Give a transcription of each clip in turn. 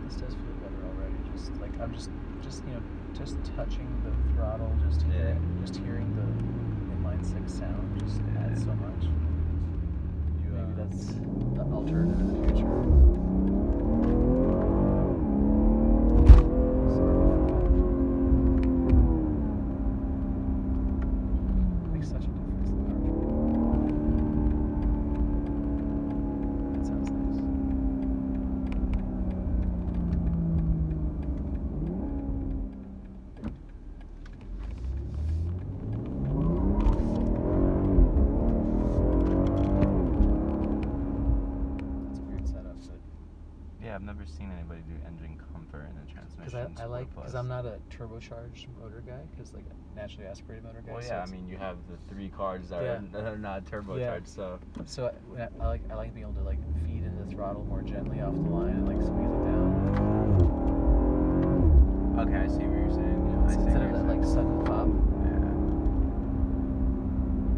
This does feel better already. Just like I'm just just touching the throttle, just hearing the inline six sound just adds so much. Maybe that's the alternative in the future. I've never seen anybody do engine comfort in a transmission. Because I'm not a turbocharged motor guy, because like naturally aspirated motor guy. Well, yeah, I mean you have the 3 cars that are not turbocharged, so. So I like being able to like feed into the throttle more gently off the line and like squeeze it down. Okay, I see what you're saying. Yeah, Instead of that like sudden pop. Yeah.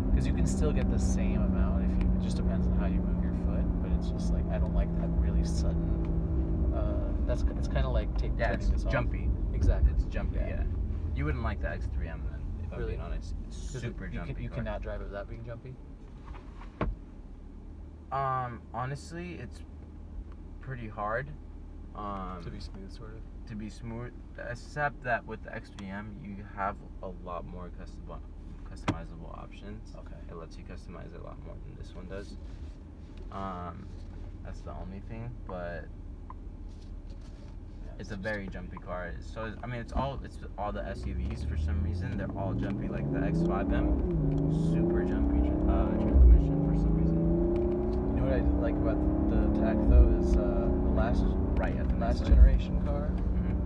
Because you can still get the same amount if you. It just depends on how you move your foot, but it's just like I don't like that really sudden. It's kind of like turning this off. Jumpy. Exactly. It's jumpy. Yeah. You wouldn't like the X3M then, if I'm being honest. It's super jumpy. You cannot drive it without being jumpy. Honestly, it's pretty hard. To be smooth, sort of. To be smooth, except that with the X3M, you have a lot more customizable options. Okay. It lets you customize it a lot more than this one does. That's the only thing, but it's a very jumpy car. So I mean, it's all the SUVs for some reason. They're all jumpy. Like the X5M, super jumpy transmission for some reason. You know what I like about the TAC though is the last generation car. Mm-hmm.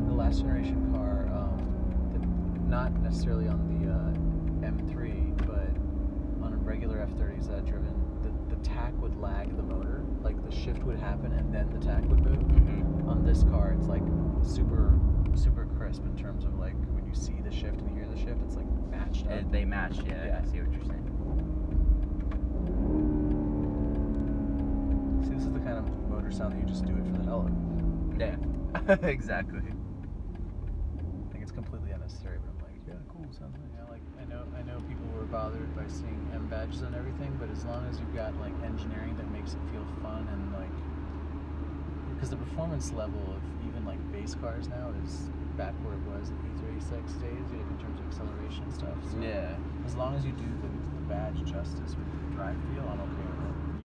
The last generation car, not necessarily on the M3, but on a regular F30s that I've driven, the TAC would lag the motor. Like the shift would happen and then the TAC would move. Mm-hmm. On this car, it's like super crisp in terms of like when you see the shift and you hear the shift, it's like matched up. They match, yeah. I see what you're saying. See, this is the kind of motor sound that you just do it for the hell of it. Yeah, exactly. I think it's completely unnecessary, but I'm like, yeah, cool, sounds like, I know people were bothered by seeing M badges and everything, but as long as you've got like engineering that makes it feel fun and like, because the performance level of even like base cars now is back where it was in E36 days, in terms of acceleration and stuff. So yeah. As long as you do the badge justice with the drive feel, I'm okay